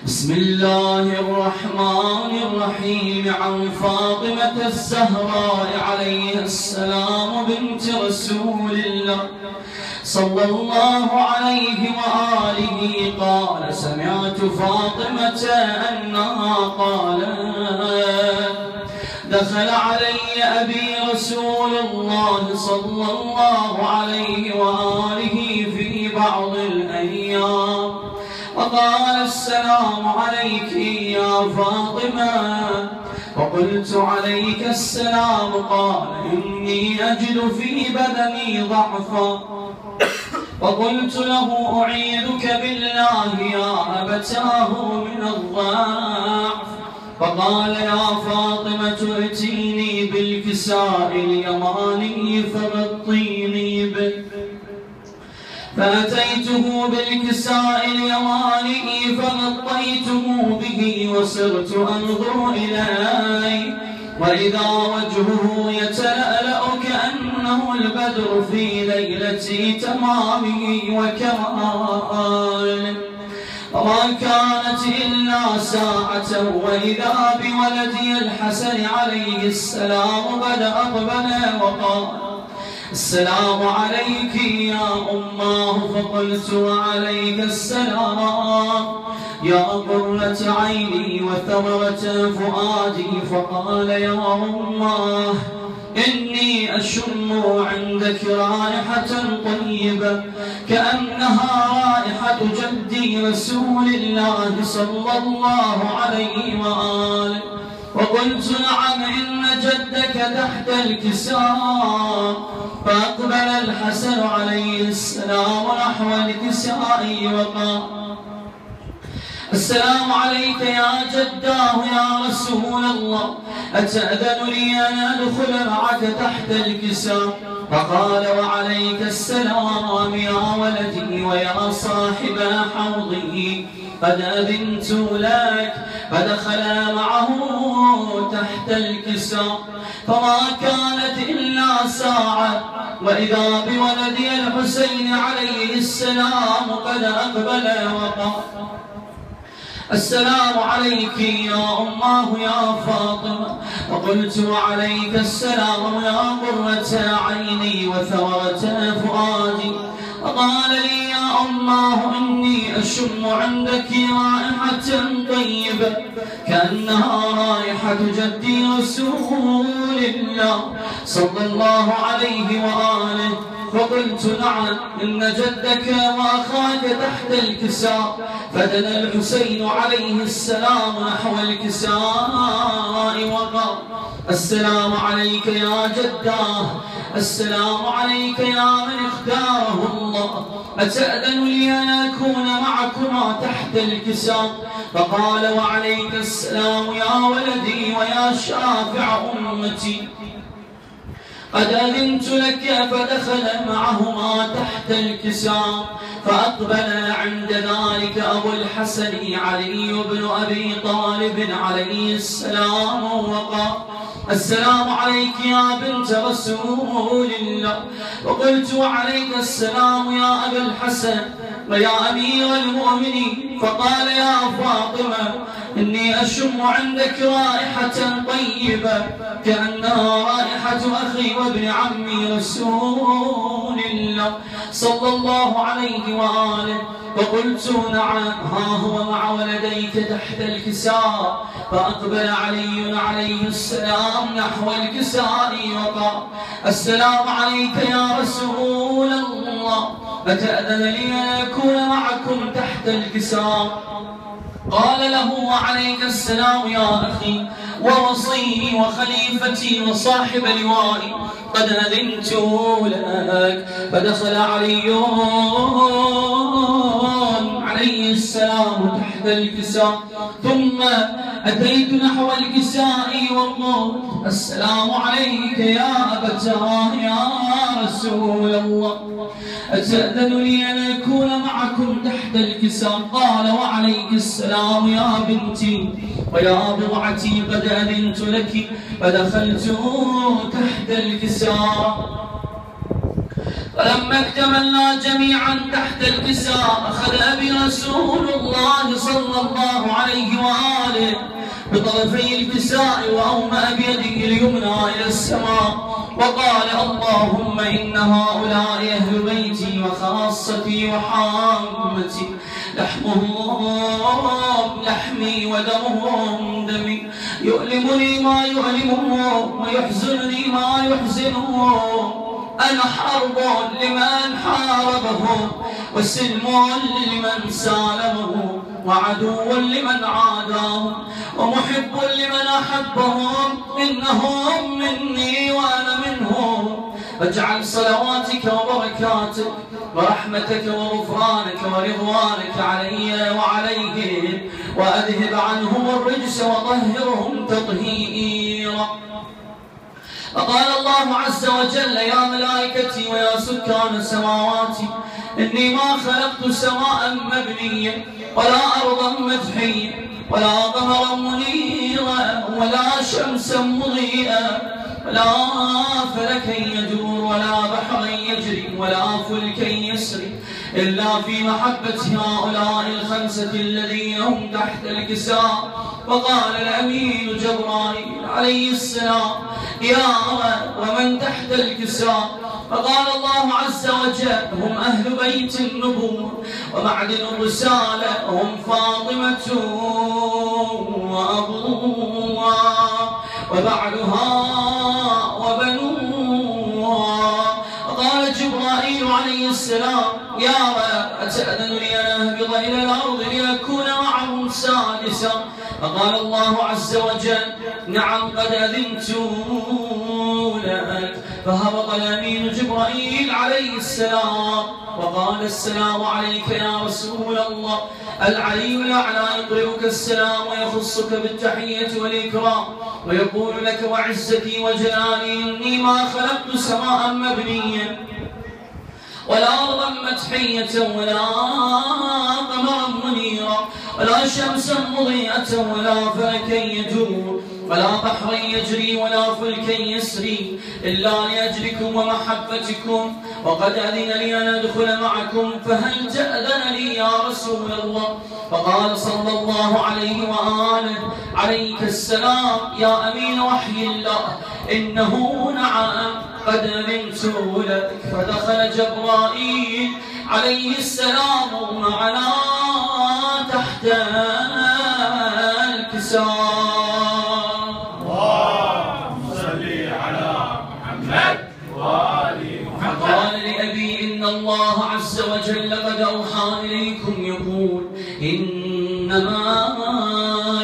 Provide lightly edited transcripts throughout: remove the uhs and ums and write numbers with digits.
بسم الله الرحمن الرحيم. عن فاطمة الزهراء عليه السلام بنت رسول الله صلى الله عليه وآله قال: سمعت فاطمة أنها قالت: دخل علي أبي رسول الله صلى الله عليه وآله في بعض الأيام وقال: السلام عليك يا فاطمة. وقلت: عليك السلام. قال: إني أجد في بدني ضعفا. وقلت له: أعيذك بالله يا أبتاه من الضعف. فقال: يا فاطمة ائتيني بالكساء اليماني فغطيني به. فأتيته بالكساء اليماني فغطيته به وصرت أنظر إليه وإذا وجهه يتلألأ كأنه البدر في ليلة تمامه وكماله. وما كانت إلا ساعة وإذا بولدي الحسن عليه السلام قد أقبل وقال: السلام عليك يا أماه. فقلت: وعليك السلام يا قرة عيني وثمرة فؤادي. فقال: يا أماه، إني أشم عندك رائحة طيبة كأنها رائحة جدي رسول الله صلى الله عليه وآله. وقلت: نعم، إن جدك تحت الكساء. فأقبل الحسن عليه السلام نحو الكساء وقال: السلام عليك يا جداه يا رسول الله، أتأذن لي أن أدخل معك تحت الكساء؟ فقال: وعليك السلام يا ولدي ويا صاحب حوضه، قد أذنت لك. فدخل معه تحت الكساء فما كانت إلا ساعة وإذا بولدي الحسين عليه السلام قد أقبل وقال: السلام عليك يا أماه يا فاطمة. وقلت: وعليك السلام يا قرة عيني وثمرة فؤادي. وقال لي: يا أماه، إني أشم عندك رائحة طيبة كأنها رائحة جدي رسول الله صلى الله عليه وآله. فقلت: نعم، إن جدك وأخاك تحت الكساء. فدنا الحسين عليه السلام نحو الكساء وقال: السلام عليك يا جداه، السلام عليك يا من اختاره الله، أتأذن لي أن أكون معكما تحت الكساء؟ فقال: وعليك السلام يا ولدي ويا شافع أمتي، قد أذنت لك. فدخل معهما تحت الكساء فأقبل عند ذلك أبو الحسن علي بن أبي طالب عليه السلام وقال: السلام عليك يا بنت رسول الله. وقلت: وعليك السلام يا أبا الحسن ويا أمير المؤمنين. فقال: يا فاطمة، إني أشم عندك رائحة طيبة كأنها رائحة أخي وابن عمي رسول الله صلى الله عليه وآله. فقلت: نعم، ها هو مع ولديك تحت الكساء. فأقبل علي عليه السلام نحو الكساء وقال: السلام عليك يا رسول الله، أتأذن لي أن أكون معكم تحت الكساء؟ قال له: وعليك السلام يا أخي ووصي وخليفتي وصاحب لوائي، قد أذنت لك. فدخل علي عليه السلام تحت الكساء ثم أتيت نحو الكساء وقلت: السلام عليك يا أبتاه يا رسول الله، أتأذن لي أن أكون معكم تحت الكساء؟ قال: وعليك السلام يا بنتي ويا بضعتي، قد أذنت لك. فدخلت تحت الكساء ولما اكتملنا جميعا تحت الكساء أخذ أبي رسول الله صلى الله عليه وآله بطرفي الكساء وأومأ بيده اليمنى إلى السماء وقال: اللهم إن هؤلاء أهل بيتي وخاصتي وحامتي، لحمهم لحمي ودمهم دمي، يؤلمني ما يؤلمهم ويحزنني ما يحزنهم. أنا حرب لمن حاربهم، وسلم لمن سالمهم، وعدو لمن عاداهم، ومحب لمن أحبهم. إنهم مني وأنا منهم. واجعل صلواتك وبركاتك ورحمتك وغفرانك ورضوانك علي وعليهم، وأذهب عنهم الرجس وطهرهم تطهيرا. فقال الله عز وجل: يا ملائكتي ويا سكان سماواتي، إني ما خلقت سماء مبنيا ولا أرضا مدحيا ولا قمرا منيرا ولا شمسا مضيئا ولا فلكا يدور ولا بحرا يجري ولا فلكا يسري إلا في محبة هؤلاء الخمسة الذين هم تحت الكساء. وقال الأمين جبرائيل عليه السلام: يا ومن تحت الكساء؟ فقال الله عز وجل: هم أهل بيت النبوة ومعدن الرسالة، هم فاطمة وأبوها وبعلها وبنوها. وقال جبرائيل عليه السلام: يا رب أتأذن لي أن أهبط إلى الأرض لأكون معهم سادسا؟ فقال الله عز وجل: نعم قد أذنت لك. فهبط الأمين جبرائيل عليه السلام وقال: السلام عليك يا رسول الله. العلي الأعلى يقرئك السلام ويخصك بالتحية والإكرام ويقول لك: وعزتي وجلالي إني ما خلقت سماء مبنيا ولا أرضا مدحية ولا قمرا منيرا ولا شمسا مضيئة ولا فلكا يدور ولا بحرا يجري ولا فلكا يسري إلا لأجلكم ومحبتكم، وقد أذن لي أن أدخل معكم، فهل تأذن لي يا رسول الله؟ فقال صلى الله عليه وآله: عليك السلام يا أمين وحي الله، إنه نعم قد أذنت لك. فدخل جبرائيل عليه السلام معنا تحت الكساء. اللهم صل على محمد وآل محمد. قال لأبي: إن الله عز وجل قد أوحى إليكم يقول: إنما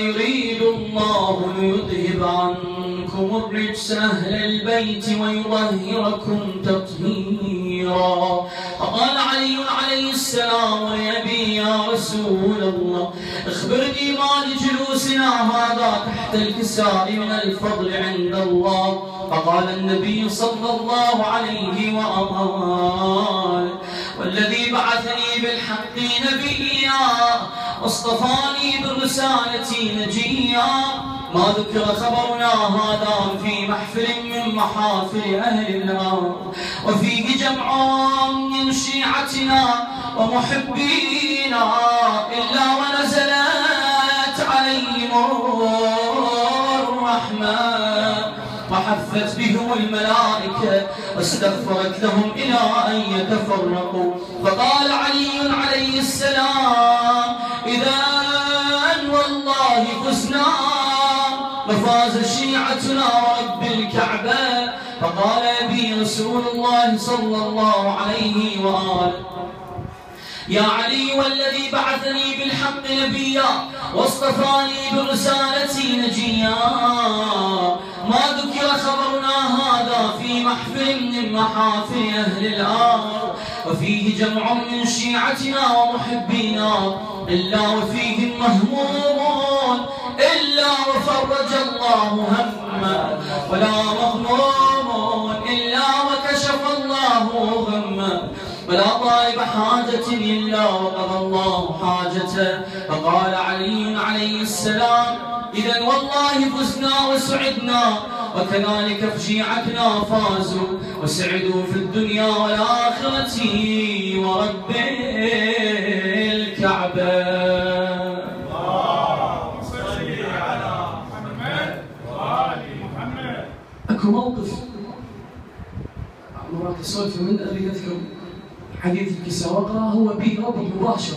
يريد الله ليذهب عنكم الرجس أهل البيت ويطهركم تطهيرا. فقال علي عليه السلام لأبي: يا رسول الله، اخبرني ما لجلوسنا هذا تحت الكساء من الفضل عند الله. فقال النبي صلى الله عليه وآله: والذي بعثني بالحق نبيا واصطفاني بالرسالة نجيا، ما ذكر خبرنا هذا في محفل من محافل أهل الأرض، وفيه جمع من شيعتنا ومحبينا إلا ونزلت عليهم الرحمة وحفت بهم الملائكة واستغفرت لهم إلى أن يتفرقوا. فقال علي عليه السلام: إذا والله فزنا وفاز شيعتنا ورب الكعبة. فقال أبي رسول الله صلى الله عليه وآله: يا علي، والذي بعثني بالحق نبيا واصطفاني برسالتي نجيا، ما ذكر خبرنا هذا في محفل من محافل أهل الأرض، وفيه جمع من شيعتنا ومحبينا إلا وفيهم مهمومون إلا وفرج الله همه، ولا مغموم إلا وكشف الله غمه، ولا طالب حاجة إلا وقضى الله حاجته. فقال علي عليه السلام: إذا والله فزنا وسعدنا وكذلك في شيعتنا فازوا وسعدوا في الدنيا والآخرة ورب الكعبة. اللهم صل على محمد وآل محمد. اكو موقف مرات اسولف من اريد اذكر حديث الكساء واقرا هو به ربط مباشر.